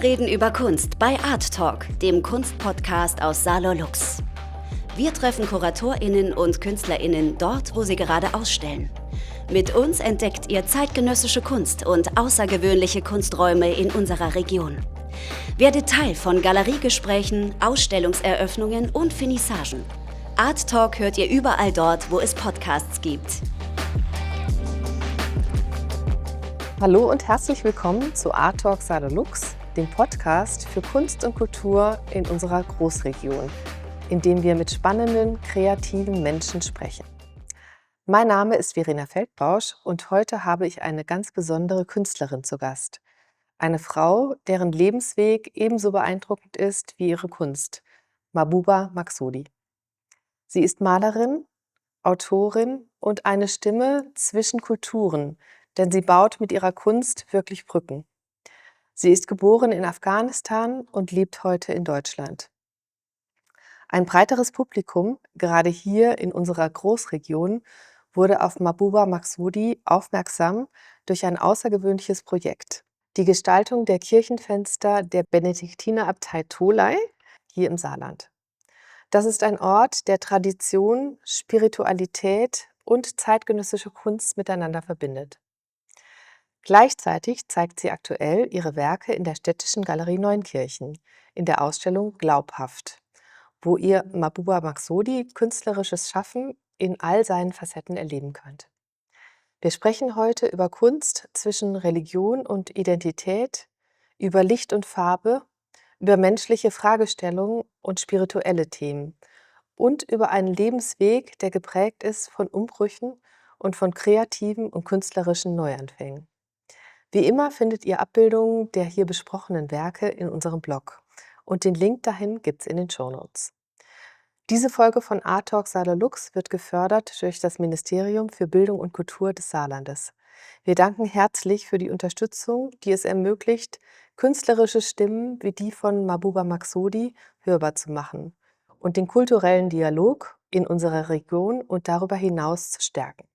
Wir reden über Kunst bei Art Talk, dem Kunstpodcast aus Saarlorlux. Wir treffen KuratorInnen und KünstlerInnen dort, wo sie gerade ausstellen. Mit uns entdeckt ihr zeitgenössische Kunst und außergewöhnliche Kunsträume in unserer Region. Werdet Teil von Galeriegesprächen, Ausstellungseröffnungen und Finissagen. Art Talk hört ihr überall dort, wo es Podcasts gibt. Hallo und herzlich willkommen zu Art Talk Saarlorlux, dem Podcast für Kunst und Kultur in unserer Großregion, in dem wir mit spannenden, kreativen Menschen sprechen. Mein Name ist Verena Feldbausch und heute habe ich eine ganz besondere Künstlerin zu Gast. Eine Frau, deren Lebensweg ebenso beeindruckend ist wie ihre Kunst, Mahbouba Maksudi. Sie ist Malerin, Autorin und eine Stimme zwischen Kulturen, denn sie baut mit ihrer Kunst wirklich Brücken. Sie ist geboren in Afghanistan und lebt heute in Deutschland. Ein breiteres Publikum, gerade hier in unserer Großregion, wurde auf Mahbouba Maksudi aufmerksam durch ein außergewöhnliches Projekt: die Gestaltung der Kirchenfenster der Benediktinerabtei Tholey hier im Saarland. Das ist ein Ort, der Tradition, Spiritualität und zeitgenössische Kunst miteinander verbindet. Gleichzeitig zeigt sie aktuell ihre Werke in der Städtischen Galerie Neunkirchen in der Ausstellung Glaubhaft, wo ihr Mahbouba Maksudi künstlerisches Schaffen in all seinen Facetten erleben könnt. Wir sprechen heute über Kunst zwischen Religion und Identität, über Licht und Farbe, über menschliche Fragestellungen und spirituelle Themen und über einen Lebensweg, der geprägt ist von Umbrüchen und von kreativen und künstlerischen Neuanfängen. Wie immer findet ihr Abbildungen der hier besprochenen Werke in unserem Blog und den Link dahin gibt's in den Shownotes. Diese Folge von Art Talk Saarlorlux wird gefördert durch das Ministerium für Bildung und Kultur des Saarlandes. Wir danken herzlich für die Unterstützung, die es ermöglicht, künstlerische Stimmen wie die von Mahbouba Maksudi hörbar zu machen und den kulturellen Dialog in unserer Region und darüber hinaus zu stärken.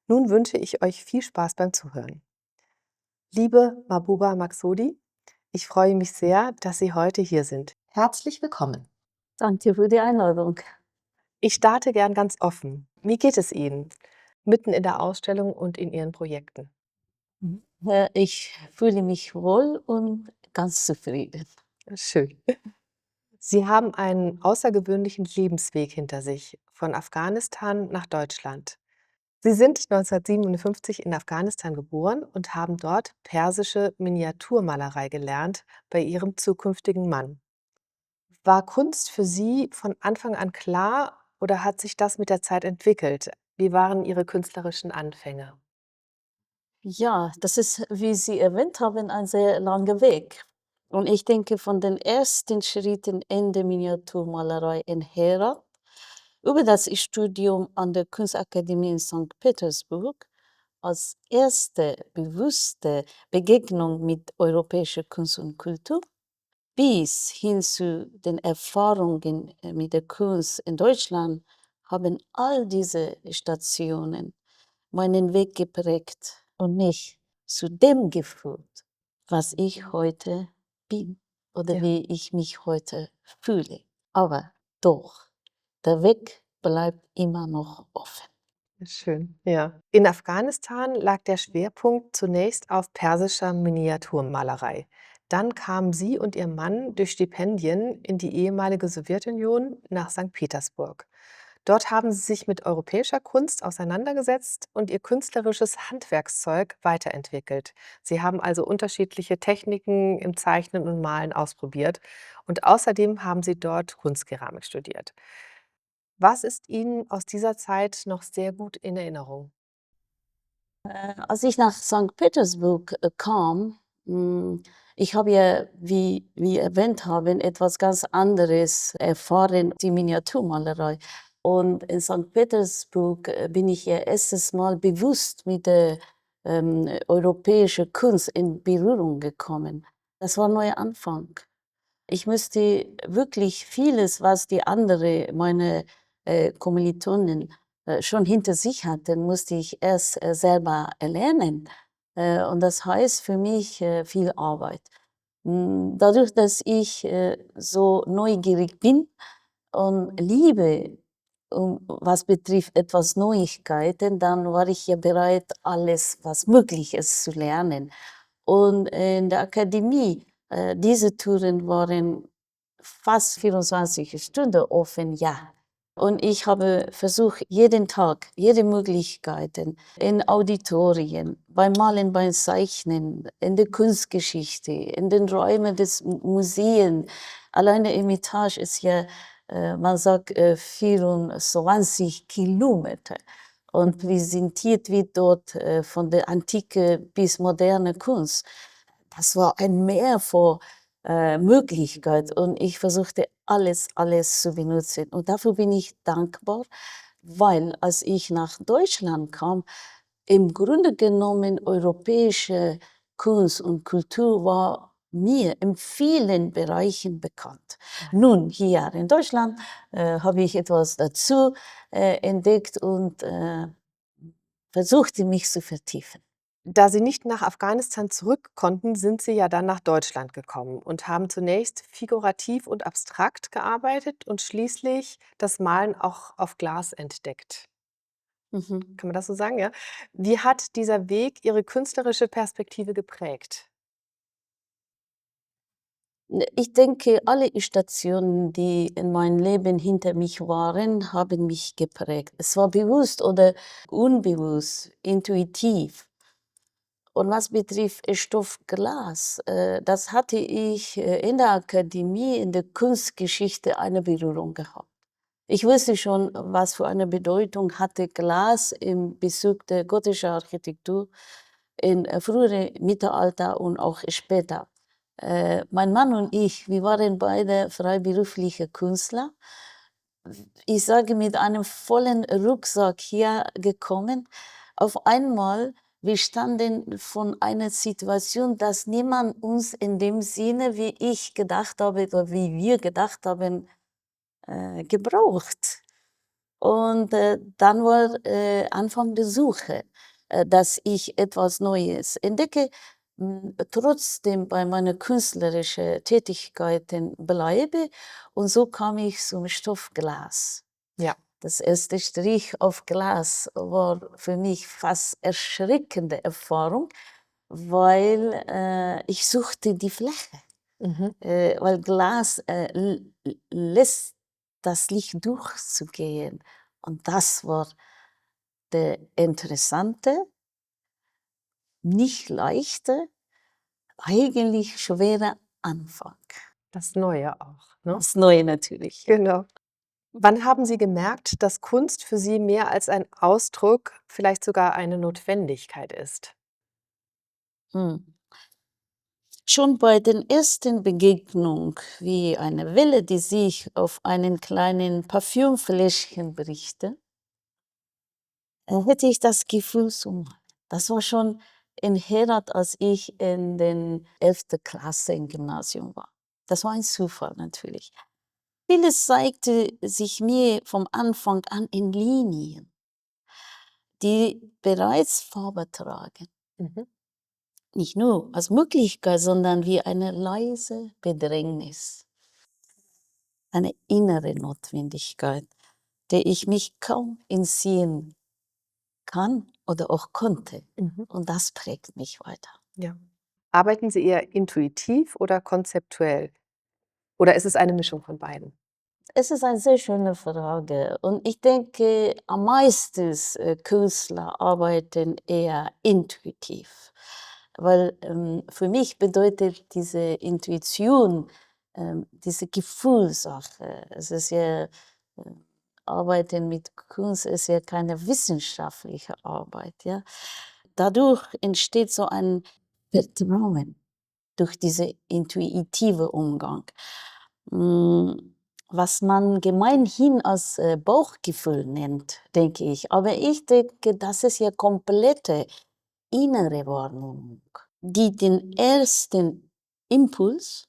Nun wünsche ich euch viel Spaß beim Zuhören. Liebe Mahbouba Maksudi, ich freue mich sehr, dass Sie heute hier sind. Herzlich willkommen. Danke für die Einladung. Ich starte gern ganz offen. Wie geht es Ihnen mitten in der Ausstellung und in Ihren Projekten? Ich fühle mich wohl und ganz zufrieden. Schön. Sie haben einen außergewöhnlichen Lebensweg hinter sich, von Afghanistan nach Deutschland. Sie sind 1957 in Afghanistan geboren und haben dort persische Miniaturmalerei gelernt bei Ihrem zukünftigen Mann. War Kunst für Sie von Anfang an klar oder hat sich das mit der Zeit entwickelt? Wie waren Ihre künstlerischen Anfänge? Ja, das ist, wie Sie erwähnt haben, ein sehr langer Weg. Und ich denke, von den ersten Schritten in der Miniaturmalerei in Herat über das Studium an der Kunstakademie in St. Petersburg als erste bewusste Begegnung mit europäischer Kunst und Kultur bis hin zu den Erfahrungen mit der Kunst in Deutschland haben all diese Stationen meinen Weg geprägt und mich zu dem geführt, was ich heute bin oder Ja. wie ich mich heute fühle. Aber doch, der Weg bleibt immer noch offen. Schön, ja. In Afghanistan lag der Schwerpunkt zunächst auf persischer Miniaturmalerei. Dann kamen Sie und Ihr Mann durch Stipendien in die ehemalige Sowjetunion nach St. Petersburg. Dort haben Sie sich mit europäischer Kunst auseinandergesetzt und Ihr künstlerisches Handwerkszeug weiterentwickelt. Sie haben also unterschiedliche Techniken im Zeichnen und Malen ausprobiert und außerdem haben Sie dort Kunstkeramik studiert. Was ist Ihnen aus dieser Zeit noch sehr gut in Erinnerung? Als ich nach St. Petersburg kam, ich habe ja, wie erwähnt haben, etwas ganz anderes erfahren, die Miniaturmalerei. Und in St. Petersburg bin ich ja erstes Mal bewusst mit der europäischen Kunst in Berührung gekommen. Das war ein neuer Anfang. Ich musste wirklich vieles, was die andere, meine Kommilitonen schon hinter sich hatten, musste ich erst selber erlernen. Und das heißt für mich viel Arbeit. Dadurch, dass ich so neugierig bin und liebe, was betrifft etwas Neuigkeiten, dann war ich ja bereit, alles, was möglich ist, zu lernen. Und in der Akademie, diese Touren waren fast 24 Stunden offen, ja. Und ich habe versucht, jeden Tag, jede Möglichkeiten in Auditorien, beim Malen, beim Zeichnen, in der Kunstgeschichte, in den Räumen des Museen. Alleine im Etage ist ja, man sagt, 24 Kilometer. Und präsentiert wird dort von der Antike bis moderne Kunst. Das war ein Meer vor Möglichkeit und ich versuchte alles zu benutzen. Und dafür bin ich dankbar, weil als ich nach Deutschland kam, im Grunde genommen europäische Kunst und Kultur war mir in vielen Bereichen bekannt. Nun, hier in Deutschland habe ich etwas dazu entdeckt und versuchte mich zu vertiefen. Da Sie nicht nach Afghanistan zurück konnten, sind Sie ja dann nach Deutschland gekommen und haben zunächst figurativ und abstrakt gearbeitet und schließlich das Malen auch auf Glas entdeckt. Mhm. Kann man das so sagen, ja? Wie hat dieser Weg Ihre künstlerische Perspektive geprägt? Ich denke, alle Stationen, die in meinem Leben hinter mich waren, haben mich geprägt. Es war bewusst oder unbewusst, intuitiv. Und was betrifft Stoffglas, das hatte ich in der Akademie, in der Kunstgeschichte eine Berührung gehabt. Ich wusste schon, was für eine Bedeutung hatte Glas im Bezug der gotischen Architektur in früheren Mittelalter und auch später. Mein Mann und ich, wir waren beide freiberufliche Künstler. Ich sage, mit einem vollen Rucksack hier gekommen. Auf einmal, wir standen von einer Situation, dass niemand uns in dem Sinne, wie ich gedacht habe oder wie wir gedacht haben, gebraucht. Und dann war Anfang der Suche, dass ich etwas Neues entdecke, trotzdem bei meiner künstlerischen Tätigkeiten bleibe. Und so kam ich zum Stoffglas. Ja. Das erste Strich auf Glas war für mich fast erschreckende Erfahrung, weil ich suchte die Fläche. Mhm. Weil Glas lässt das Licht durchzugehen. Und das war der interessante, nicht leichte, eigentlich schwere Anfang. Das Neue auch, ne? Das Neue natürlich, ja. Genau. Wann haben Sie gemerkt, dass Kunst für Sie mehr als ein Ausdruck, vielleicht sogar eine Notwendigkeit ist? Hm. Schon bei den ersten Begegnungen, wie eine Welle, die sich auf einen kleinen Parfümfläschchen brichte, hätte ich das Gefühl zu malen. Das war schon in Herat, als ich in den 11. Klasse im Gymnasium war. Das war ein Zufall natürlich. Vieles zeigte sich mir vom Anfang an in Linien, die bereits Farbe tragen. Mhm. Nicht nur als Möglichkeit, sondern wie eine leise Bedrängnis, eine innere Notwendigkeit, der ich mich kaum entziehen kann oder auch konnte. Mhm. Und das prägt mich weiter. Ja. Arbeiten Sie eher intuitiv oder konzeptuell? Oder ist es eine Mischung von beiden? Es ist eine sehr schöne Frage und ich denke, am meisten Künstler arbeiten eher intuitiv, weil für mich bedeutet diese Intuition, diese Gefühlssache. Es ist ja, Arbeiten mit Kunst ist ja keine wissenschaftliche Arbeit, ja. Dadurch entsteht so ein Vertrauen durch diese intuitive Umgang. Was man gemeinhin als Bauchgefühl nennt, denke ich. Aber ich denke, das ist ja komplette innere Wahrnehmung, die den ersten Impuls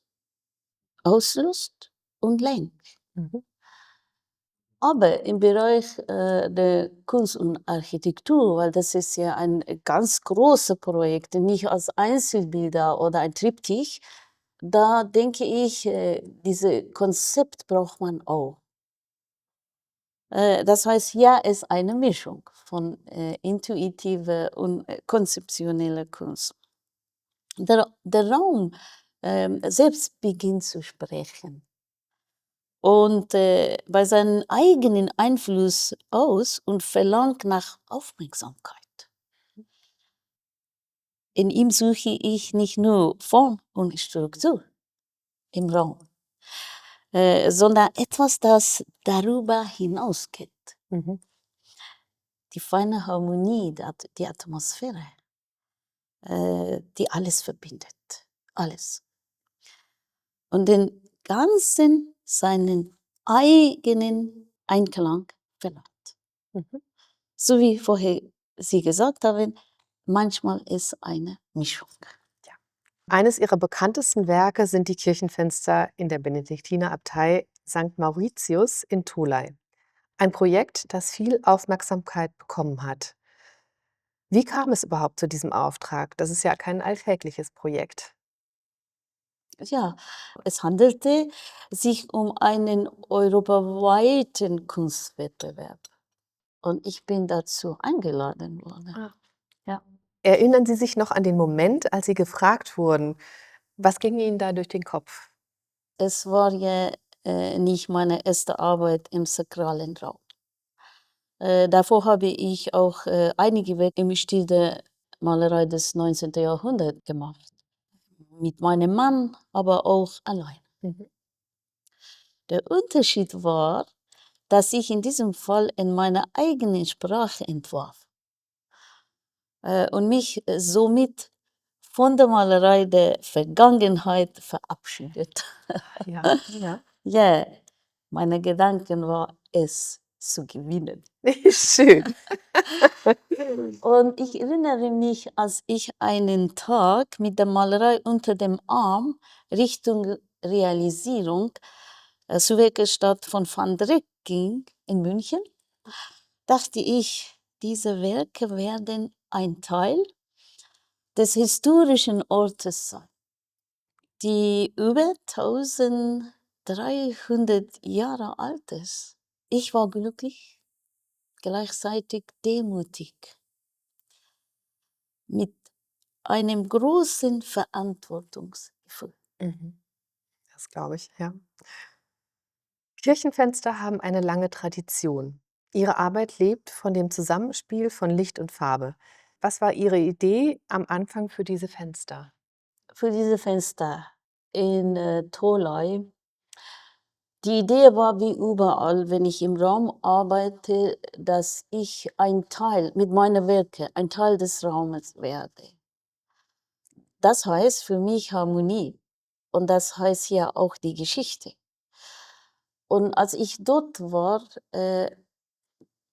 auslöst und lenkt. Mhm. Aber im Bereich der Kunst und Architektur, weil das ist ja ein ganz großes Projekt, nicht als Einzelbilder oder ein Triptych, da denke ich, dieses Konzept braucht man auch. Das heißt, ja, es ist eine Mischung von intuitiver und konzeptioneller Kunst. Der Raum selbst beginnt zu sprechen und bei seinem eigenen Einfluss aus und verlangt nach Aufmerksamkeit. In ihm suche ich nicht nur Form und Struktur im Raum, sondern etwas, das darüber hinausgeht. Mhm. Die feine Harmonie, die Atmosphäre, die alles verbindet. Alles. Und den ganzen seinen eigenen Einklang verleiht. Mhm. So wie vorher Sie gesagt haben, manchmal ist eine Mischung. Eines ihrer bekanntesten Werke sind die Kirchenfenster in der Benediktinerabtei St. Mauritius in Tholey. Ein Projekt, das viel Aufmerksamkeit bekommen hat. Wie kam es überhaupt zu diesem Auftrag? Das ist ja kein alltägliches Projekt. Ja, es handelte sich um einen europaweiten Kunstwettbewerb und ich bin dazu eingeladen worden. Ah. Ja. Erinnern Sie sich noch an den Moment, als Sie gefragt wurden? Was ging Ihnen da durch den Kopf? Es war ja nicht meine erste Arbeit im sakralen Raum. Davor habe ich auch einige Werke im Stil der Malerei des 19. Jahrhunderts gemacht. Mit meinem Mann, aber auch allein. Mhm. Der Unterschied war, dass ich in diesem Fall in meiner eigenen Sprache entwarf und mich somit von der Malerei der Vergangenheit verabschiedet. Ja, ja. Ja, meine Gedanken war, es zu gewinnen. Schön. Und ich erinnere mich, als ich einen Tag mit der Malerei unter dem Arm Richtung Realisierung zur Werkstatt von Van Dyck ging in München, dachte ich, diese Werke werden ein Teil des historischen Ortes sein, die über 1300 Jahre alt ist. Ich war glücklich, gleichzeitig demutig, mit einem großen Verantwortungsgefühl. Mhm. Das glaube ich, ja. Kirchenfenster haben eine lange Tradition. Ihre Arbeit lebt von dem Zusammenspiel von Licht und Farbe. Was war Ihre Idee am Anfang für diese Fenster? Für diese Fenster in Tholey, die Idee war wie überall, wenn ich im Raum arbeite, dass ich ein Teil mit meinen Werken, ein Teil des Raumes werde. Das heißt für mich Harmonie und das heißt ja auch die Geschichte. Und als ich dort war,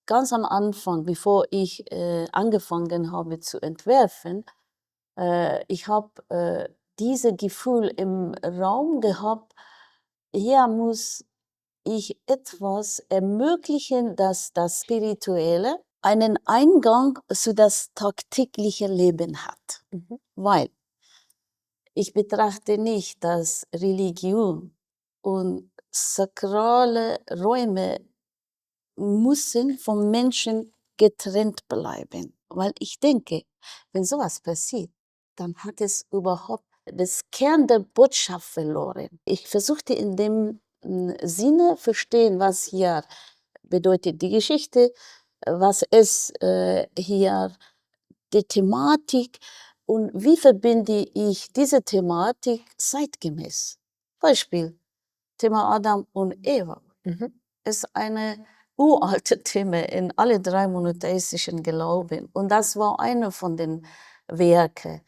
ganz am Anfang, bevor ich angefangen habe zu entwerfen, ich habe dieses Gefühl im Raum gehabt, hier muss ich etwas ermöglichen, dass das Spirituelle einen Eingang zu das tagtägliche Leben hat. Mhm. Weil ich betrachte nicht, dass Religion und sakrale Räume müssen vom Menschen getrennt bleiben. Weil ich denke, wenn sowas passiert, dann hat es überhaupt das Kern der Botschaft verloren. Ich versuchte in dem Sinne verstehen, was hier bedeutet die Geschichte, was ist hier die Thematik und wie verbinde ich diese Thematik zeitgemäß. Beispiel, Thema Adam und Eva Mhm. ist eine uralte Thema in alle drei monotheistischen Glauben. Und das war eine von den Werken.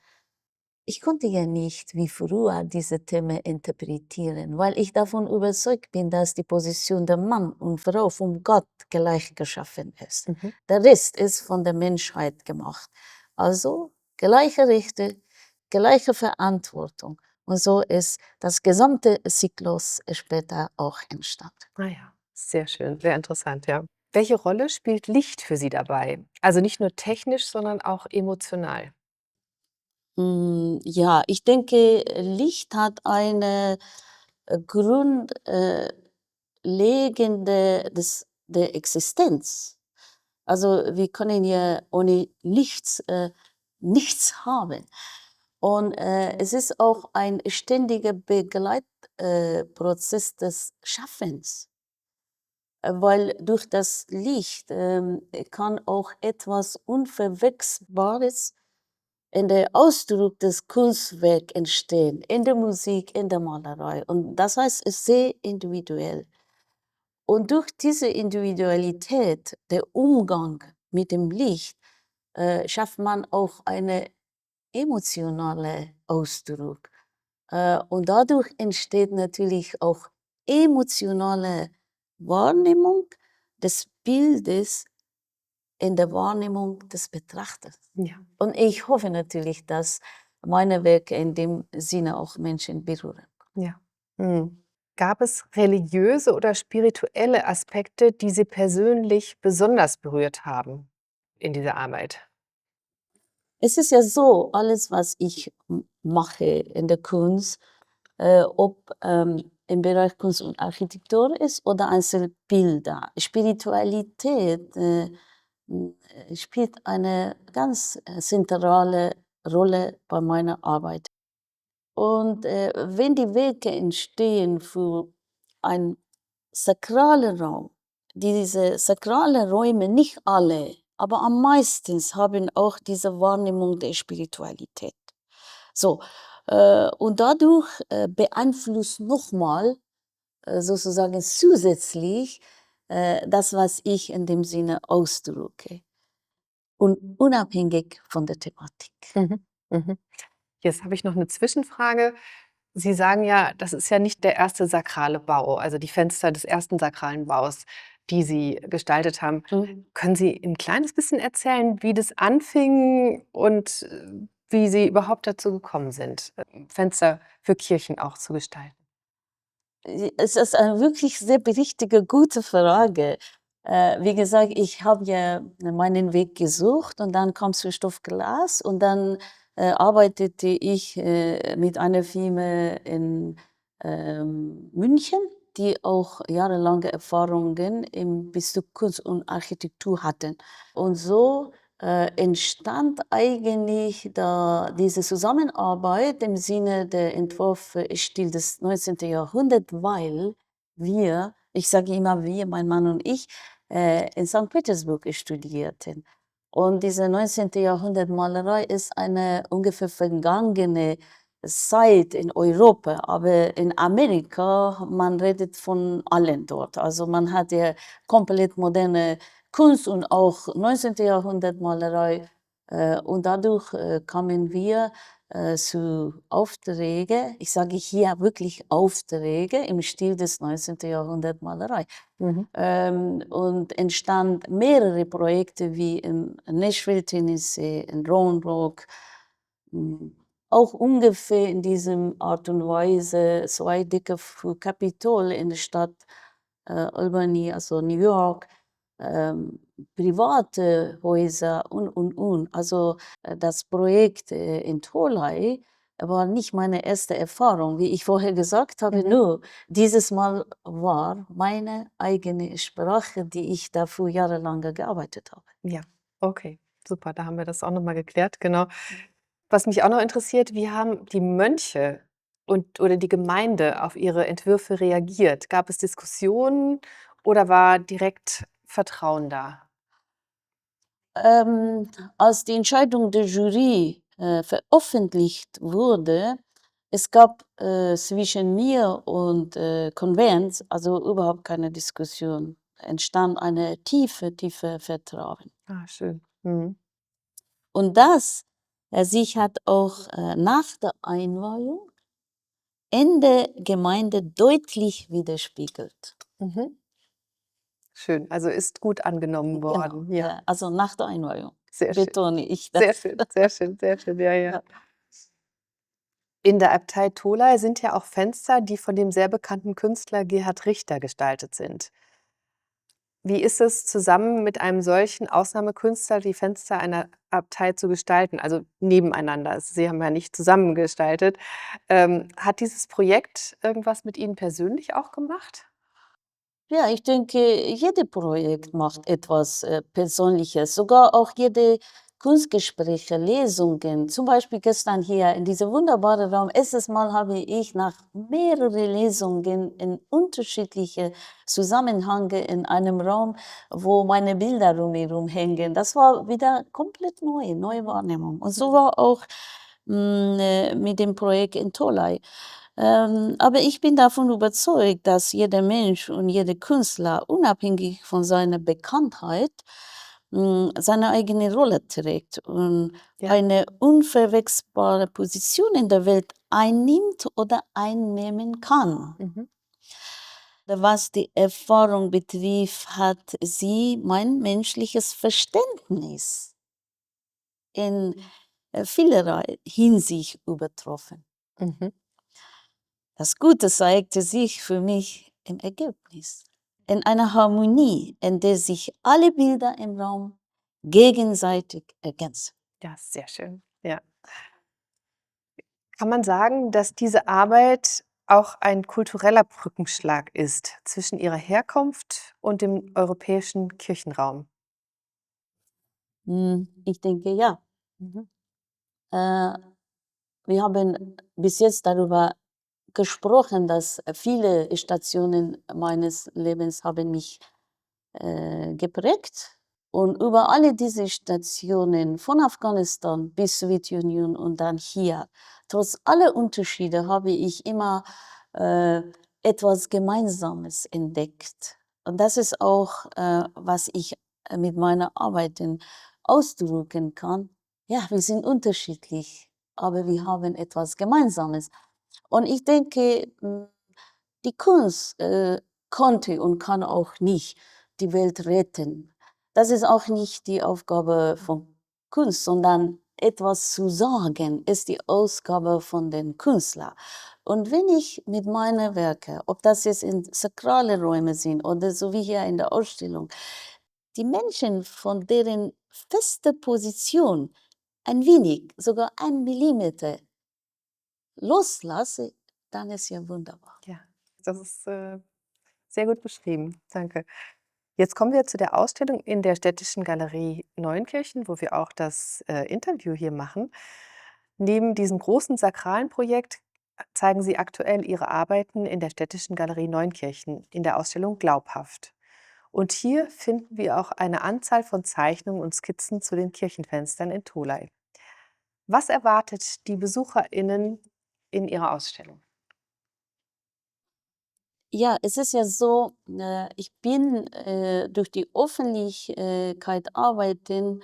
Ich konnte ja nicht wie früher diese Themen interpretieren, weil ich davon überzeugt bin, dass die Position der Mann und Frau von Gott gleich geschaffen ist. Mhm. Der Rest ist von der Menschheit gemacht. Also gleiche Rechte, gleiche Verantwortung. Und so ist das gesamte Zyklus später auch entstanden. Ah ja, sehr schön, sehr interessant, ja. Welche Rolle spielt Licht für Sie dabei? Also nicht nur technisch, sondern auch emotional. Ja, ich denke, Licht hat eine grundlegende der Existenz. Also wir können ja ohne Licht nichts haben. Und es ist auch ein ständiger Begleitprozess des Schaffens, weil durch das Licht kann auch etwas Unverwechselbares in der Ausdruck des Kunstwerks entstehen, in der Musik, in der Malerei. Und das heißt, es ist sehr individuell. Und durch diese Individualität, der Umgang mit dem Licht, schafft man auch eine emotionale Ausdruck. Und dadurch entsteht natürlich auch emotionale Wahrnehmung des Bildes in der Wahrnehmung des Betrachters. Ja. Und ich hoffe natürlich, dass meine Werke in dem Sinne auch Menschen berühren. Ja. Mhm. Gab es religiöse oder spirituelle Aspekte, die Sie persönlich besonders berührt haben in dieser Arbeit? Es ist ja so, alles, was ich mache in der Kunst, ob im Bereich Kunst und Architektur ist oder einzelne Bilder. Spiritualität spielt eine ganz zentrale Rolle bei meiner Arbeit. Und wenn die Werke entstehen für einen sakralen Raum, diese sakralen Räume, nicht alle, aber am meisten haben auch diese Wahrnehmung der Spiritualität. So, und dadurch beeinflusst nochmal sozusagen zusätzlich das, was ich in dem Sinne ausdrücke. Und unabhängig von der Thematik. Mhm. Mhm. Jetzt habe ich noch eine Zwischenfrage. Sie sagen ja, das ist ja nicht der erste sakrale Bau, also die Fenster des ersten sakralen Baus, die Sie gestaltet haben. Mhm. Können Sie ein kleines bisschen erzählen, wie das anfing und wie Sie überhaupt dazu gekommen sind, Fenster für Kirchen auch zu gestalten? Es ist eine wirklich sehr richtige, gute Frage. Wie gesagt, ich habe ja meinen Weg gesucht und dann kam Christoph Glass und dann arbeitete ich mit einer Firma in München, die auch jahrelange Erfahrungen im Bezug Kunst und Architektur hatten. Und so entstand eigentlich da diese Zusammenarbeit im Sinne der Entwurfstil des 19. Jahrhunderts, weil wir, ich sage immer wir, mein Mann und ich, in St. Petersburg studierten. Und diese 19. Jahrhundert Malerei ist eine ungefähr vergangene Zeit in Europa, aber in Amerika, man redet von allen dort. Also man hat ja komplett moderne Kunst und auch 19. Jahrhundert Malerei. Und dadurch kamen wir zu Aufträge, ich sage hier wirklich Aufträge im Stil des 19. Jahrhundert Malerei. Mhm. Und entstand mehrere Projekte wie in Nashville, Tennessee, in Roanoke, hm, auch ungefähr in diesem Art und Weise zwei Dicke für Capitol in der Stadt Albany, also New York, private Häuser und. Also das Projekt in Tolai war nicht meine erste Erfahrung, wie ich vorher gesagt habe, Mhm. nur dieses Mal war meine eigene Sprache, die ich dafür jahrelang gearbeitet habe. Ja, okay, super, da haben wir das auch noch mal geklärt, genau. Was mich auch noch interessiert, wie haben die Mönche oder die Gemeinde auf Ihre Entwürfe reagiert? Gab es Diskussionen oder war direkt Vertrauen da? Als die Entscheidung der Jury veröffentlicht wurde, es gab zwischen mir und Konvent also überhaupt keine Diskussion. Entstand eine tiefe Vertrauen. Ah, schön. Mhm. Und das sich hat auch nach der Einweihung in der Gemeinde deutlich widerspiegelt. Mhm. Schön, also ist gut angenommen Genau, worden, ja. also nach der Einweihung Sehr schön. betone ich Sehr das. schön, sehr schön, sehr schön, ja, ja. Ja. In der Abtei Tholey sind ja auch Fenster, die von dem sehr bekannten Künstler Gerhard Richter gestaltet sind. Wie ist es, zusammen mit einem solchen Ausnahmekünstler die Fenster einer Abtei zu gestalten, also nebeneinander? Also, Sie haben ja nicht zusammen gestaltet. Hat dieses Projekt irgendwas mit Ihnen persönlich auch gemacht? Ja, ich denke, jede Projekt macht etwas Persönliches, sogar auch jede Kunstgespräche, Lesungen. Zum Beispiel gestern hier in diesem wunderbaren Raum. Erstes Mal habe ich nach mehreren Lesungen in unterschiedliche Zusammenhänge in einem Raum, wo meine Bilder rumherum hängen. Das war wieder komplett neu, neue Wahrnehmung. Und so war auch mit dem Projekt in Tolai. Aber ich bin davon überzeugt, dass jeder Mensch und jeder Künstler, unabhängig von seiner Bekanntheit, seine eigene Rolle trägt und Ja. eine unverwechselbare Position in der Welt einnimmt oder einnehmen kann. Mhm. Was die Erfahrung betrifft, hat sie mein menschliches Verständnis in vielerlei Hinsicht übertroffen. Mhm. Das Gute zeigte sich für mich im Ergebnis. In einer Harmonie, in der sich alle Bilder im Raum gegenseitig ergänzen. Ja, sehr schön. Ja. Kann man sagen, dass diese Arbeit auch ein kultureller Brückenschlag ist zwischen Ihrer Herkunft und dem europäischen Kirchenraum? Ich denke ja. Mhm. Äh, Wir haben bis jetzt darüber gesprochen, dass viele Stationen meines Lebens haben mich geprägt. Und über alle diese Stationen, von Afghanistan bis Sowjetunion und dann hier, trotz aller Unterschiede habe ich immer äh, etwas Gemeinsames entdeckt. Und das ist auch, was ich mit meiner Arbeiten ausdrücken kann. Ja, wir sind unterschiedlich, aber wir haben etwas Gemeinsames. Und ich denke, die Kunst konnte und kann auch nicht die Welt retten. Das ist auch nicht die Aufgabe von Kunst, sondern etwas zu sagen ist die Aufgabe von den Künstlern. Und wenn ich mit meinen Werken, ob das jetzt in sakrale Räume sind oder so wie hier in der Ausstellung, die Menschen von deren feste Position ein wenig, sogar 1 Millimeter loslasse, dann ist ja wunderbar. Ja, das ist, sehr gut beschrieben. Danke. Jetzt kommen wir zu der Ausstellung in der Städtischen Galerie Neunkirchen, wo wir auch das, Interview hier machen. Neben diesem großen sakralen Projekt zeigen Sie aktuell Ihre Arbeiten in der Städtischen Galerie Neunkirchen in der Ausstellung Glaubhaft. Und hier finden wir auch eine Anzahl von Zeichnungen und Skizzen zu den Kirchenfenstern in Tholey. Was erwartet die BesucherInnen in Ihrer Ausstellung? Ja, es ist ja so, ich bin durch die Öffentlichkeit arbeiten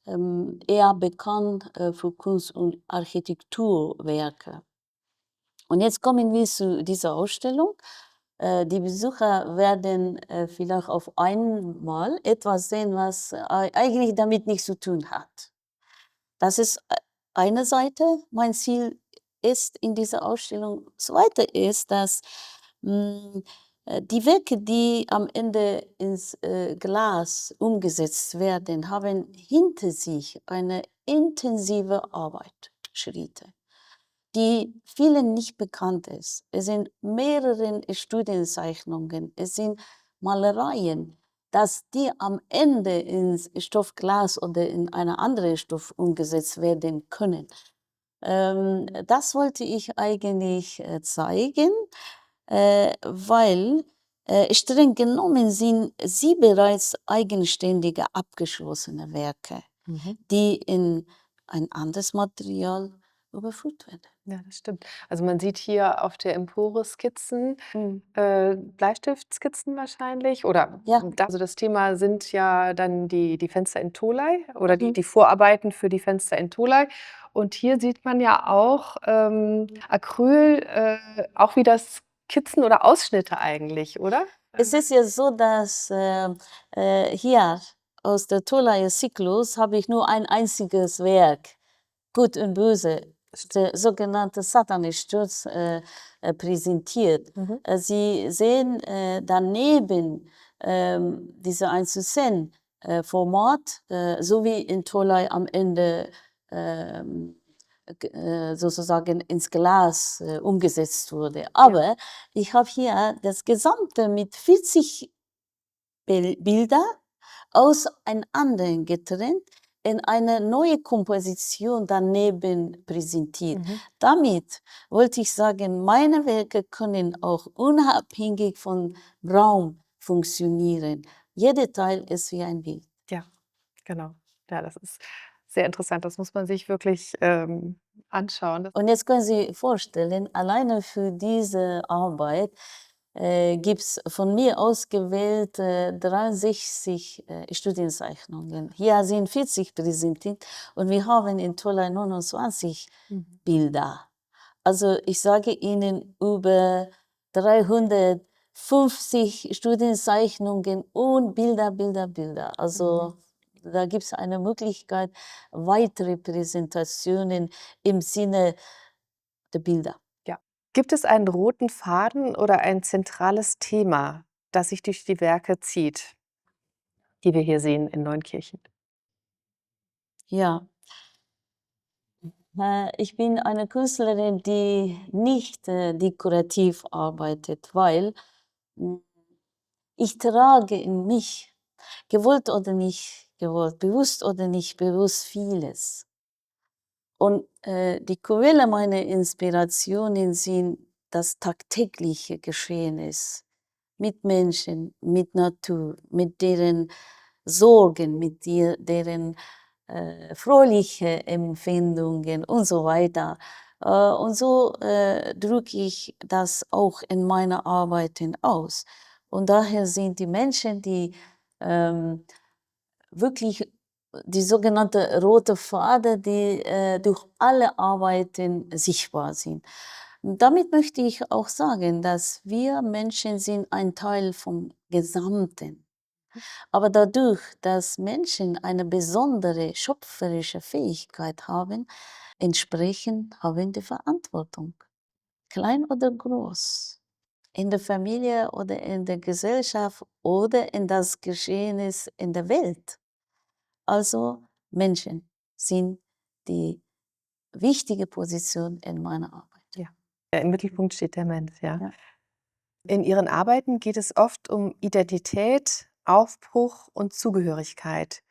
eher bekannt für Kunst- und Architekturwerke. Und jetzt kommen wir zu dieser Ausstellung. Die Besucher werden vielleicht auf einmal etwas sehen, was eigentlich damit nichts zu tun hat. Das ist eine Seite. Mein Ziel ist in dieser Ausstellung. Zweite ist, dass hm, die Werke, die am Ende ins Glas umgesetzt werden, haben hinter sich eine intensive Arbeit, Schritte, die vielen nicht bekannt ist. Es sind mehrere Studienzeichnungen, es sind Malereien, dass die am Ende ins Stoffglas oder in eine andere Stoff umgesetzt werden können. Das wollte ich eigentlich zeigen, weil streng genommen sind sie bereits eigenständige, abgeschlossene Werke, Mhm. die in ein anderes Material überführt werden. Ja, das stimmt. Also, man sieht hier auf der Empore Skizzen, Mhm. Bleistiftskizzen wahrscheinlich oder Ja. also, das Thema sind ja dann die Fenster in Tholey oder die Mhm. die Vorarbeiten für die Fenster in Tholey. Und hier sieht man ja auch, Acryl, auch wieder Skizzen oder Ausschnitte eigentlich, oder? Es ist ja so, dass hier aus der Tolaier Cyklus habe ich nur ein einziges Werk, Gut und Böse, der sogenannte Satanismus präsentiert. Mhm. Sie sehen daneben diese 1:10 Format, so wie in Tolai am Ende sozusagen ins Glas umgesetzt wurde. Aber ich habe hier das Gesamte mit 40 Bilder auseinander getrennt in eine neue Komposition daneben präsentiert. Damit wollte ich sagen, meine Werke können auch unabhängig von Raum funktionieren. Jeder Teil ist wie ein Bild. Ja, genau. Ja, das ist sehr interessant. Das muss man sich wirklich anschauen. Und jetzt können Sie sich vorstellen, alleine für diese Arbeit gibt es von mir ausgewählte 63 Studienzeichnungen. Hier sind 40 präsentiert und wir haben in Tolai 29 Bilder. Also ich sage Ihnen, über 350 Studienzeichnungen und Bilder. Also da gibt es eine Möglichkeit, weitere Präsentationen im Sinne der Bilder. Ja. Gibt es einen roten Faden oder ein zentrales Thema, das sich durch die Werke zieht, die wir hier sehen in Neunkirchen? Ja, ich bin eine Künstlerin, die nicht dekorativ arbeitet, weil ich trage in mich, gewollt oder nicht gewollt, bewusst oder nicht bewusst, vieles. Und die Quelle meiner Inspirationen sind das tagtägliche Geschehnis mit Menschen, mit Natur, mit deren Sorgen, mit deren fröhliche Empfindungen und so weiter. Und so drücke ich das auch in meiner Arbeiten aus. Und daher sind die Menschen, die wirklich die sogenannte rote Faden, die durch alle Arbeiten sichtbar sind. Damit möchte ich auch sagen, dass wir Menschen sind ein Teil vom Gesamten. Aber dadurch, dass Menschen eine besondere schöpferische Fähigkeit haben, entsprechend haben die Verantwortung, klein oder groß, in der Familie oder in der Gesellschaft oder in das Geschehnis in der Welt. Also Menschen sind die wichtige Position in meiner Arbeit. Ja. Im Mittelpunkt steht der Mensch, ja. Ja. In Ihren Arbeiten geht es oft um Identität, Aufbruch und Zugehörigkeit.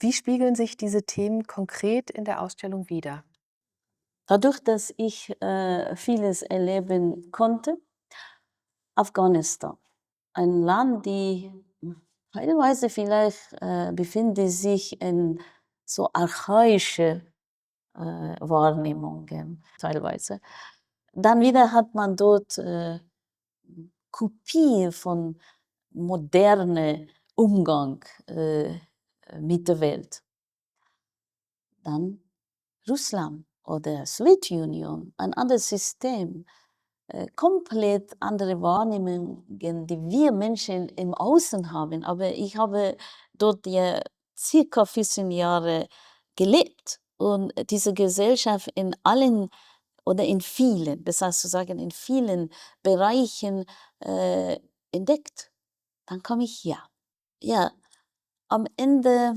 Wie spiegeln sich diese Themen konkret in der Ausstellung wider? Dadurch, dass ich vieles erleben konnte, Afghanistan, ein Land, die teilweise vielleicht befindet sich in so archaische Wahrnehmungen, teilweise. Dann wieder hat man dort Kopie von modernen Umgang mit der Welt. Dann Russland oder Sowjetunion, ein anderes System, komplett andere Wahrnehmungen, die wir Menschen im Außen haben. Aber ich habe dort ja circa 14 Jahre gelebt und diese Gesellschaft in allen oder in vielen, besser zu sagen, in vielen Bereichen entdeckt. Dann komme ich hier. Ja, am Ende,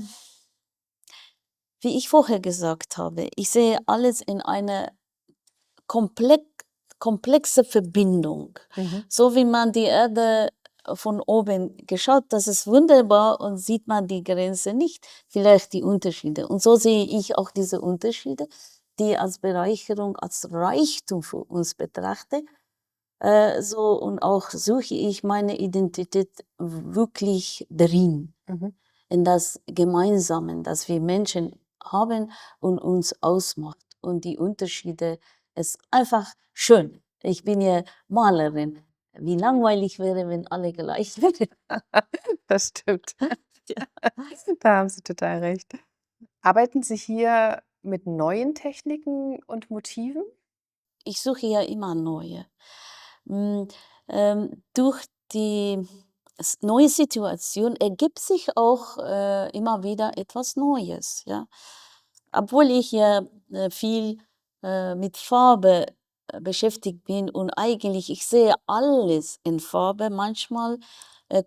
wie ich vorher gesagt habe, ich sehe alles in einer komplexe Verbindung. So wie man die Erde von oben geschaut, das ist wunderbar und sieht man die Grenze nicht, vielleicht die Unterschiede. Und so sehe ich auch diese Unterschiede, die als Bereicherung, als Reichtum für uns betrachte. So und auch suche ich meine Identität wirklich darin, in das Gemeinsame, das wir Menschen haben und uns ausmacht. Und die Unterschiede ist einfach schön. Ich bin ja Malerin. Wie langweilig wäre, wenn alle gleich wären. Das stimmt. Da haben Sie total recht. Arbeiten Sie hier mit neuen Techniken und Motiven? Ich suche ja immer neue. Durch die neue Situation ergibt sich auch immer wieder etwas Neues. Ja? Obwohl ich ja viel mit Farbe beschäftigt bin und eigentlich ich sehe alles in Farbe, manchmal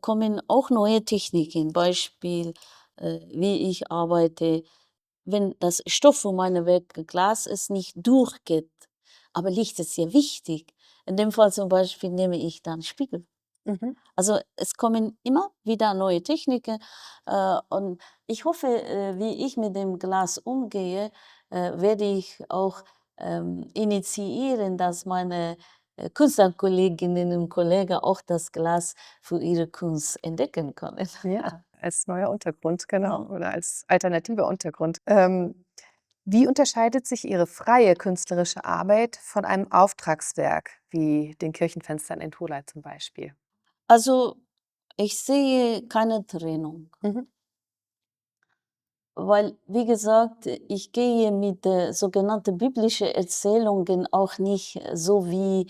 kommen auch neue Techniken. Beispiel, wie ich arbeite, wenn das Stoff von meinem Werk Glas ist, nicht durchgeht, aber Licht ist sehr wichtig. In dem Fall zum Beispiel nehme ich dann Spiegel. Mhm. Also es kommen immer wieder neue Techniken und ich hoffe, wie ich mit dem Glas umgehe, werde ich auch initiieren, dass meine Künstlerkolleginnen und Kollegen auch das Glas für ihre Kunst entdecken können. Ja, als neuer Untergrund, genau, Ja. oder als alternativer Untergrund. Wie unterscheidet sich Ihre freie künstlerische Arbeit von einem Auftragswerk, wie den Kirchenfenstern in Tholey zum Beispiel? Also ich sehe keine Trennung. Mhm. Weil, wie gesagt, ich gehe mit sogenannten biblischen Erzählungen auch nicht so wie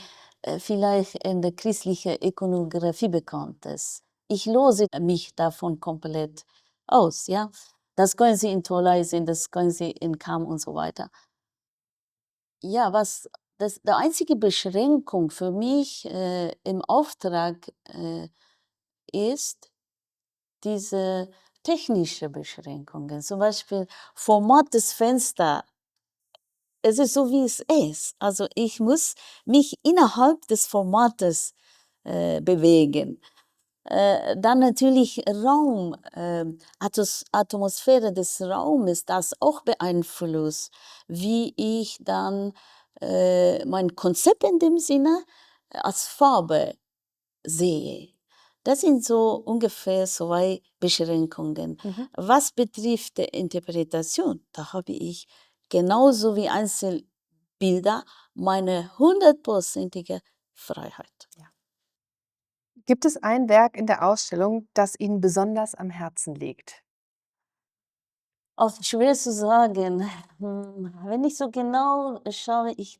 vielleicht in der christlichen Ikonografie bekannt ist. Ich lose mich davon komplett aus, ja. Das können Sie in Tolai sehen, das können Sie in Kam und so weiter. Ja, der einzige Beschränkung für mich im Auftrag ist, diese technische Beschränkungen, zum Beispiel Format des Fenster. Es ist so, wie es ist. Also ich muss mich innerhalb des Formates bewegen. Dann natürlich Raum, Atmosphäre des Raumes, das auch beeinflusst, wie ich dann mein Konzept in dem Sinne als Farbe sehe. Das sind so ungefähr 2 Beschränkungen. Mhm. Was betrifft der Interpretation, da habe ich genauso wie Einzelbilder meine hundertprozentige Freiheit. Gibt es ein Werk in der Ausstellung, das Ihnen besonders am Herzen liegt? Auch schwer zu sagen. Wenn ich so genau schaue, ich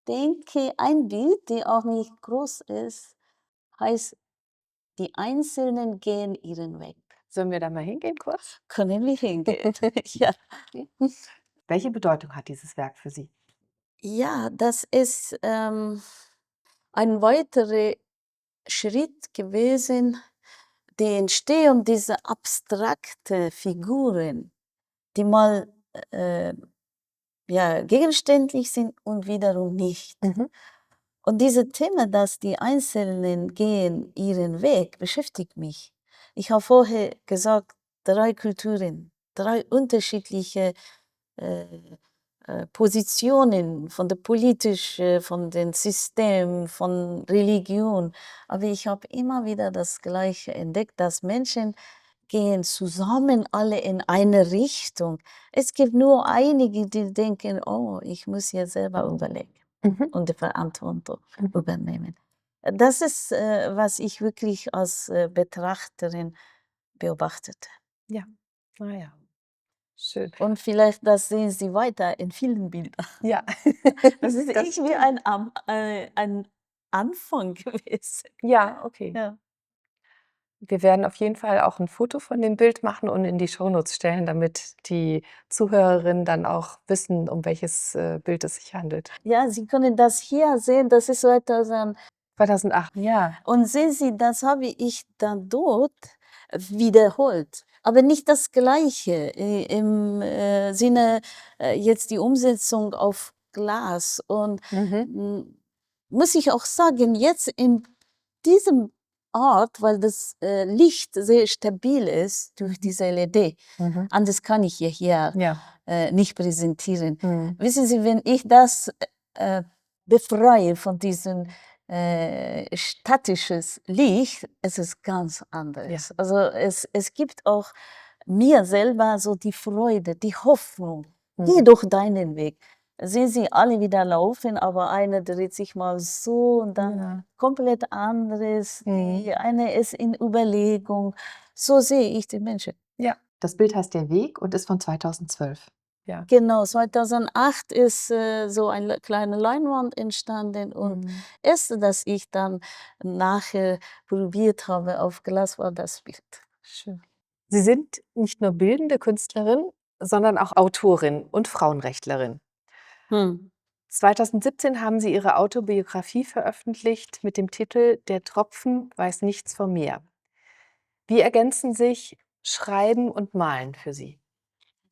denke, ein Bild, die auch nicht groß ist, heißt: „Die Einzelnen gehen ihren Weg." Sollen wir da mal hingehen kurz? Können wir hingehen? Ja. Welche Bedeutung hat dieses Werk für Sie? Ja, das ist, ein weiterer Schritt gewesen, die Entstehung dieser abstrakte Figuren, die mal, äh, ja, gegenständlich sind und wiederum nicht. Mhm. Und diese Thema, dass die Einzelnen gehen ihren Weg, beschäftigt mich. Ich habe vorher gesagt, 3 Kulturen, 3 unterschiedliche äh, Positionen von der politischen, von dem System, von Religion. Aber ich habe immer wieder das Gleiche entdeckt, dass Menschen gehen zusammen alle in eine Richtung. Es gibt nur einige, die denken, oh, ich muss jetzt selber überlegen Mhm. und die Verantwortung Mhm. übernehmen. Das ist, was ich wirklich als Betrachterin beobachtete. Ja. Ah ja, schön. Und vielleicht, das sehen Sie weiter in vielen Bildern. Ja, Das ist das irgendwie stimmt. ein Anfang gewesen. Ja, okay. Ja. Wir werden auf jeden Fall auch ein Foto von dem Bild machen und in die Shownotes stellen, damit die Zuhörerinnen dann auch wissen, um welches Bild es sich handelt. Ja, Sie können das hier sehen, das ist 2000. 2008, ja. Und sehen Sie, das habe ich dann dort wiederholt, aber nicht das Gleiche im Sinne jetzt die Umsetzung auf Glas. Und Mhm. muss ich auch sagen, jetzt in diesem Ort, weil das Licht sehr stabil ist durch diese LED, Mhm. anders kann ich hier Ja. nicht präsentieren. Mhm. Wissen Sie, wenn ich das befreie von diesem statisches Licht, es ist ganz anders. Also es gibt auch mir selber so die Freude, die Hoffnung. Geh Mhm. doch deinen Weg. Sehen Sie alle wieder laufen, aber einer dreht sich mal so und dann Ja. komplett anderes. Mhm. Die eine ist in Überlegung. So sehe ich die Menschen. Ja. Das Bild heißt Der Weg und ist von 2012. Ja. Genau, 2008 ist so eine kleine Leinwand entstanden und Mhm. erste, das ich dann nachher probiert habe auf Glas, war das Bild. Schön. Sie sind nicht nur bildende Künstlerin, sondern auch Autorin und Frauenrechtlerin. Hm. 2017 haben Sie Ihre Autobiografie veröffentlicht mit dem Titel Der Tropfen weiß nichts vom Meer. Wie ergänzen sich Schreiben und Malen für Sie?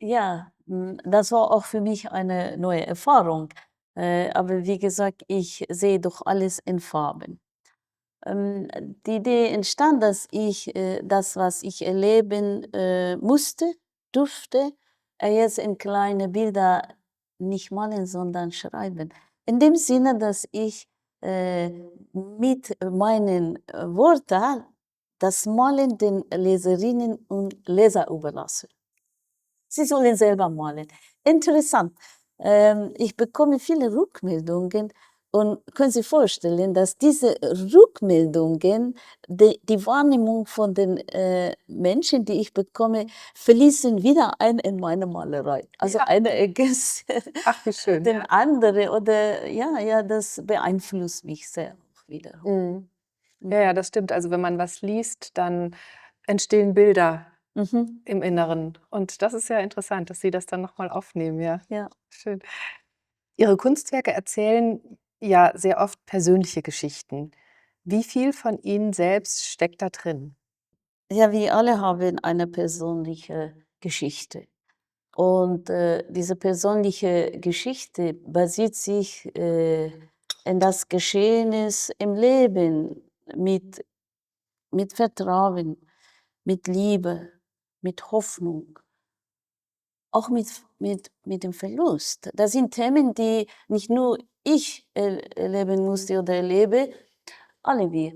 Ja, das war auch für mich eine neue Erfahrung. Aber wie gesagt, ich sehe doch alles in Farben. Ähm, Die Idee entstand, dass ich das, was ich erleben musste, durfte, jetzt in kleine Bilder nicht malen, sondern schreiben. In dem Sinne, dass ich äh, mit meinen Worten das Malen den Leserinnen und Leser überlasse. Sie sollen selber malen. Interessant. Ich bekomme viele Rückmeldungen und können Sie vorstellen, dass diese Rückmeldungen die Wahrnehmung von den Menschen, die ich bekomme, fließen wieder ein in meine Malerei. Also Ja. eine ergänzt Ach, wie schön, den ja. andere oder ja, das beeinflusst mich sehr auch wiederum. Mhm. Ja, Mhm. ja, das stimmt. Also, wenn man was liest, dann entstehen Bilder Mhm. im Inneren. Und das ist ja interessant, dass Sie das dann noch mal aufnehmen, ja. Ja. Schön. Ihre Kunstwerke erzählen ja sehr oft persönliche Geschichten. Wie viel von Ihnen selbst steckt da drin? Ja, wir alle haben eine persönliche Geschichte. Und diese persönliche Geschichte basiert sich in das Geschehnis im Leben mit, mit Vertrauen, mit Liebe, mit Hoffnung, auch mit dem Verlust. Das sind Themen, die nicht nur ich erleben musste oder erlebe, alle wir.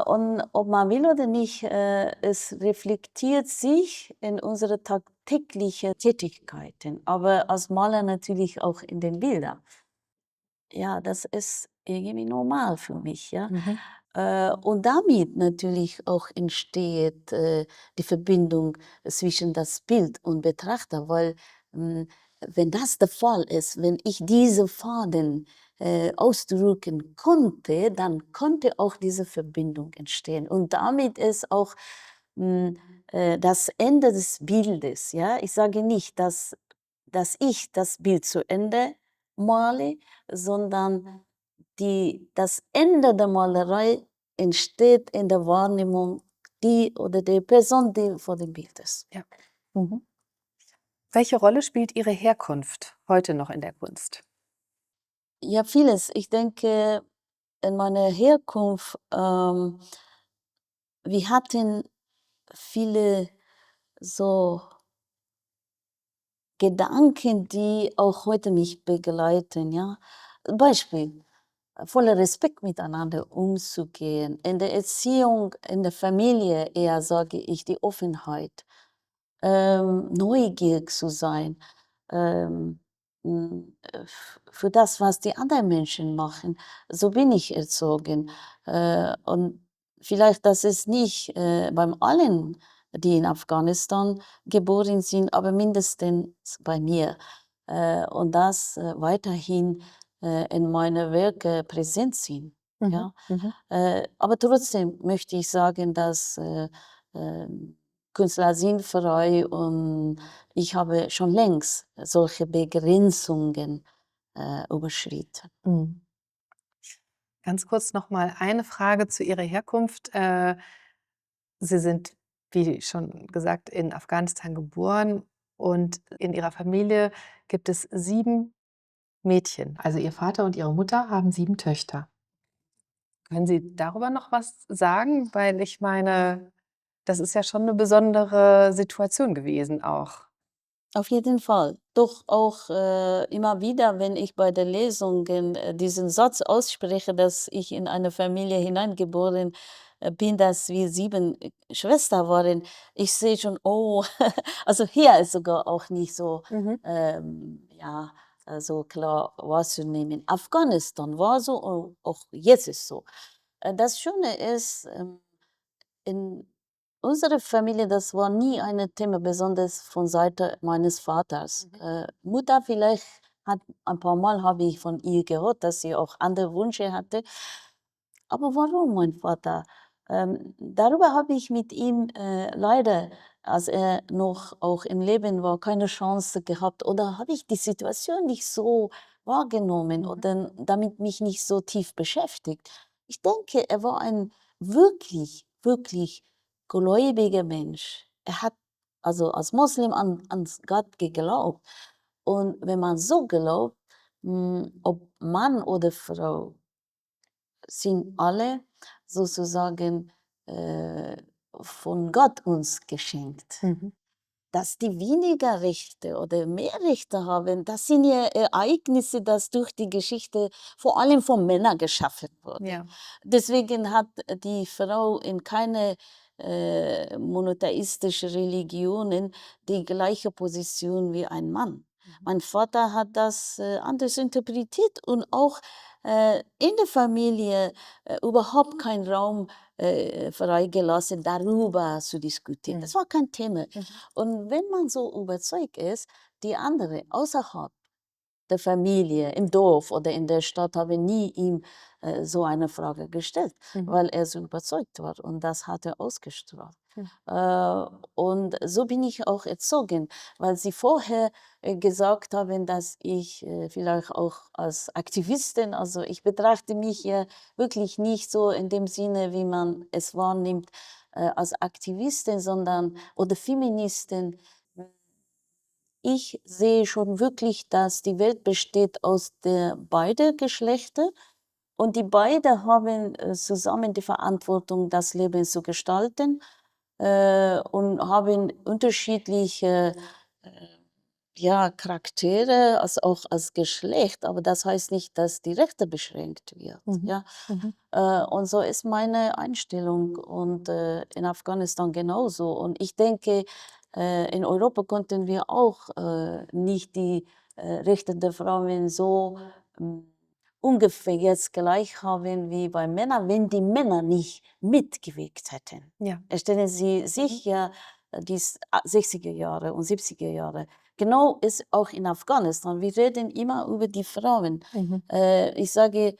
Und ob man will oder nicht, es reflektiert sich in unsere tagtäglichen Tätigkeiten, aber als Maler natürlich auch in den Bildern. Ja, das ist irgendwie normal für mich, ja. Mhm. Und damit natürlich auch entsteht die Verbindung zwischen das Bild und Betrachter, weil wenn das der Fall ist, wenn ich diese Faden ausdrücken konnte, dann konnte auch diese Verbindung entstehen. Und damit ist auch mh, das Ende des Bildes, ja. Ich sage nicht, dass ich das Bild zu Ende male, sondern das Ende der Malerei entsteht in der Wahrnehmung die oder der Person, die vor dem Bild ist. Ja. Mhm. Welche Rolle spielt Ihre Herkunft heute noch in der Kunst? Ja, vieles. Ich denke, in meiner Herkunft, wir hatten viele so Gedanken, die auch heute mich begleiten, ja. Beispiel, voller Respekt miteinander umzugehen. In der Erziehung, in der Familie eher sage ich die Offenheit, neugierig zu sein, ähm, für das, was die anderen Menschen machen. So bin ich erzogen. Und vielleicht, das ist nicht beim allen, die in Afghanistan geboren sind, aber mindestens bei mir. Und das weiterhin in meine Werke präsent sind. Mhm. Ja? Mhm. Aber trotzdem möchte ich sagen, dass ähm, Künstler sind frei und ich habe schon längst solche Begrenzungen überschritten. Mhm. Ganz kurz noch mal eine Frage zu Ihrer Herkunft. Sie sind, wie schon gesagt, in Afghanistan geboren und in Ihrer Familie gibt es 7 Mädchen. Also Ihr Vater und Ihre Mutter haben 7 Töchter. Können Sie darüber noch was sagen? Weil ich meine, das ist ja schon 'ne besondere Situation gewesen auch. Auf jeden Fall. Doch auch immer wieder, wenn ich bei der Lesungen diesen Satz ausspreche, dass ich in eine Familie hineingeboren bin, dass wir 7 Schwestern waren, ich sehe schon, oh, also hier ist sogar auch nicht so, Mhm. ja, so klar wahrzunehmen. Afghanistan war so und auch jetzt ist so. Das Schöne ist, in unserer Familie, das war nie ein Thema, besonders von Seite meines Vaters. Mhm. Mutter vielleicht hat ein paar Mal habe ich von ihr gehört, dass sie auch andere Wünsche hatte. Aber warum mein Vater? Darüber habe ich mit ihm leider, als er noch auch im Leben war, keine Chance gehabt oder habe ich die Situation nicht so wahrgenommen Mhm. oder damit mich nicht so tief beschäftigt. Ich denke, er war ein wirklich gläubiger Mensch. Er hat also als Muslim an Gott geglaubt. Und wenn man so glaubt, ob Mann oder Frau, sind alle sozusagen von Gott uns geschenkt. Mhm. Dass die weniger Rechte oder mehr Rechte haben, das sind ja Ereignisse, das durch die Geschichte vor allem von Männern geschaffen wurde. Ja. Deswegen hat die Frau in keine monotheistische Religionen die gleiche Position wie ein Mann. Mein Vater hat das anders interpretiert und auch in der Familie überhaupt keinen Raum freigelassen, darüber zu diskutieren. Das war kein Thema. Und wenn man so überzeugt ist, die andere außerhalb der Familie, im Dorf oder in der Stadt, haben nie ihm so eine Frage gestellt, weil er so überzeugt war und das hat er ausgestrahlt. Und so bin ich auch erzogen, weil sie vorher gesagt haben, dass ich vielleicht auch als Aktivistin, also ich betrachte mich ja wirklich nicht so in dem Sinne, wie man es wahrnimmt, als Aktivistin, sondern oder Feministin. Ich sehe schon wirklich, dass die Welt besteht aus der beiden Geschlechter und die beiden haben zusammen die Verantwortung, das Leben zu gestalten und haben unterschiedliche ja, Charaktere, also auch als Geschlecht, aber das heißt nicht, dass die Rechte beschränkt wird. Ja? Und so ist meine Einstellung und in Afghanistan genauso. Und ich denke, in Europa konnten wir auch nicht die Rechte der Frauen so ungefähr jetzt gleich haben wie bei Männern, wenn die Männer nicht mitgewirkt hätten. Ja. Stellen Sie sich ja die 60er Jahre und 70er Jahre. Genau ist auch in Afghanistan. Wir reden immer über die Frauen. Ich sage,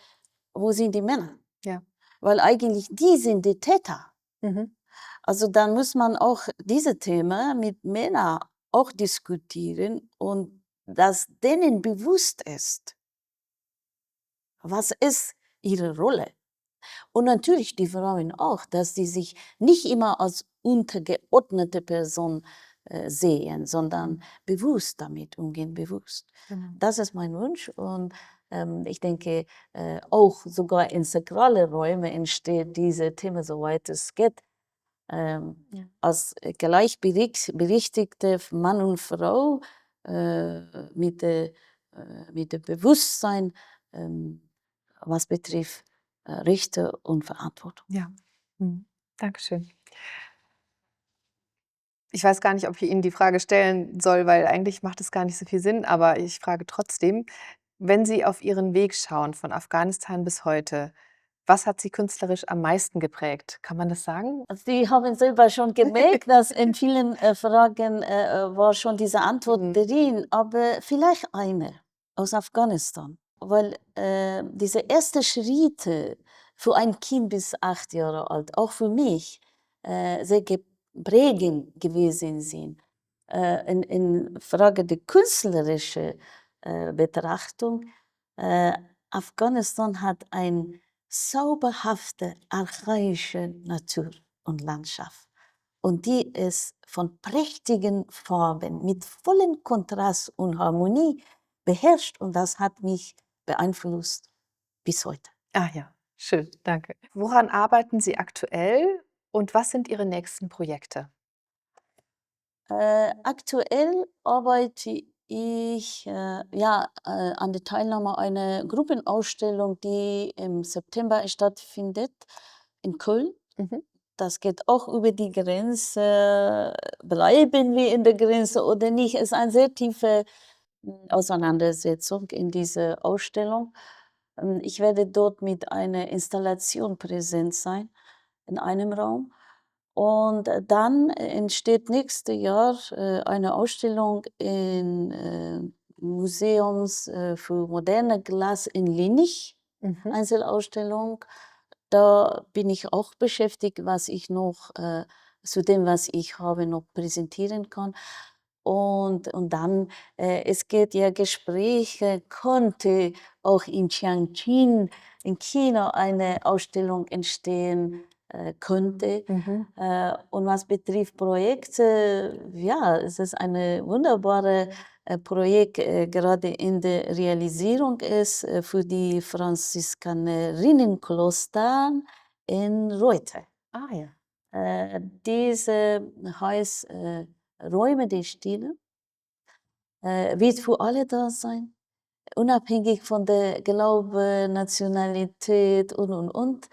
wo sind die Männer? Ja. Weil eigentlich die sind die Täter. Mhm. Also dann muss man auch diese Themen mit Männern auch diskutieren und dass denen bewusst ist, was ist ihre Rolle. Und natürlich die Frauen auch, dass sie sich nicht immer als untergeordnete Person sehen, sondern bewusst damit umgehen, bewusst. Genau. Das ist mein Wunsch und ich denke, auch sogar in sakrale Räume entsteht diese Thema, soweit es geht, als gleichberechtigte Mann und Frau mit dem Bewusstsein, was betrifft Rechte und Verantwortung. Ja. Dankeschön. Ich weiß gar nicht, ob ich Ihnen die Frage stellen soll, weil eigentlich macht es gar nicht so viel Sinn, aber ich frage trotzdem, wenn Sie auf Ihren Weg schauen von Afghanistan bis heute, was hat Sie künstlerisch am meisten geprägt? Kann man das sagen? Also Sie haben selber schon gemerkt, dass in vielen Fragen war schon diese Antwort drin, aber vielleicht eine aus Afghanistan, weil diese ersten Schritte für ein Kind bis 8 Jahre alt, auch für mich, sehr prägend gewesen sind. In Frage der künstlerischen Betrachtung, Afghanistan hat ein zauberhafte, archaische Natur und Landschaft. Und die ist von prächtigen Farben mit vollem Kontrast und Harmonie beherrscht und das hat mich beeinflusst bis heute. Ah ja, schön, danke. Woran arbeiten Sie aktuell und was sind Ihre nächsten Projekte? Aktuell arbeite ich an der Teilnahme einer Gruppenausstellung, die im September stattfindet in Köln. Das geht auch über die Grenze. Bleiben wir in der Grenze oder nicht? Ist eine sehr tiefe Auseinandersetzung in dieser Ausstellung. Ich werde dort mit einer Installation präsent sein in einem Raum. Und dann entsteht nächstes Jahr eine Ausstellung im Museums für moderne Glas in Linnich, Einzelausstellung. Da bin ich auch beschäftigt, was ich noch zu dem, was ich habe, noch präsentieren kann. Und dann, es geht ja Gespräche, konnte auch in Tianjin in China eine Ausstellung entstehen könnte. Mhm. Und was betrifft Projekte, ja, es ist eine wunderbare Projekt, gerade in der Realisierung ist für die Franziskanerienkloster in Reutte. Ah ja. Diese heißt Räume der Stille, wird für alle da sein, unabhängig von der Glaube, Nationalität und.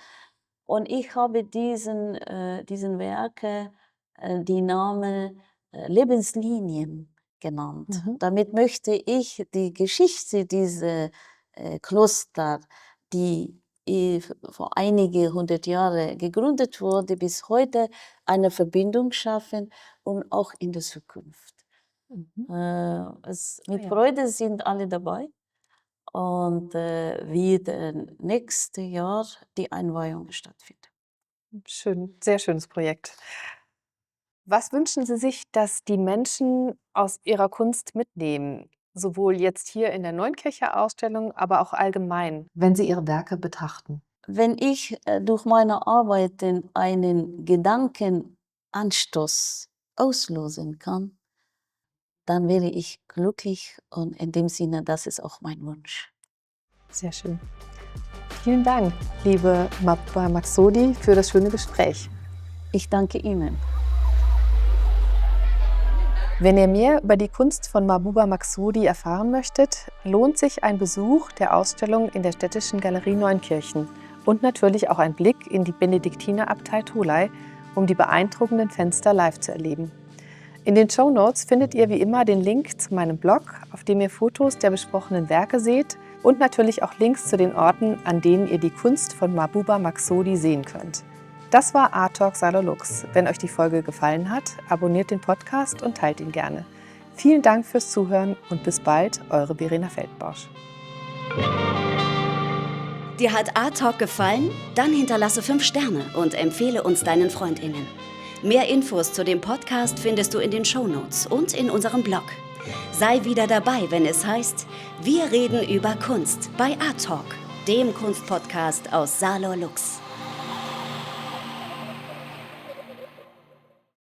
Und ich habe diesen Werke die Namen Lebenslinien genannt. Mhm. Damit möchte ich die Geschichte dieser Kloster, die vor einige hundert Jahre gegründet wurde, bis heute eine Verbindung schaffen und auch in der Zukunft. Mhm. Mit ja. Freude sind alle dabei und wird nächstes Jahr die Einweihung stattfinden. Schön, sehr schönes Projekt. Was wünschen Sie sich, dass die Menschen aus Ihrer Kunst mitnehmen? Sowohl jetzt hier in der Neunkircher Ausstellung, aber auch allgemein, wenn Sie Ihre Werke betrachten. Wenn ich durch meine Arbeiten einen Gedankenanstoß auslösen kann, dann wäre ich glücklich und in dem Sinne, das ist auch mein Wunsch. Sehr schön. Vielen Dank, liebe Mabuba Maksodi, für das schöne Gespräch. Ich danke Ihnen. Wenn ihr mehr über die Kunst von Mabuba Maksodi erfahren möchtet, lohnt sich ein Besuch der Ausstellung in der Städtischen Galerie Neunkirchen und natürlich auch ein Blick in die Benediktinerabtei Tholey, um die beeindruckenden Fenster live zu erleben. In den Shownotes findet ihr wie immer den Link zu meinem Blog, auf dem ihr Fotos der besprochenen Werke seht und natürlich auch Links zu den Orten, an denen ihr die Kunst von Mabuba Maksodi sehen könnt. Das war Art Talk Salo Lux. Wenn euch die Folge gefallen hat, abonniert den Podcast und teilt ihn gerne. Vielen Dank fürs Zuhören und bis bald, eure Verena Feldbausch. Dir hat Art Talk gefallen? Dann hinterlasse 5 Sterne und empfehle uns deinen FreundInnen. Mehr Infos zu dem Podcast findest du in den Shownotes und in unserem Blog. Sei wieder dabei, wenn es heißt, wir reden über Kunst bei Art Talk, dem Kunstpodcast aus Salo Lux.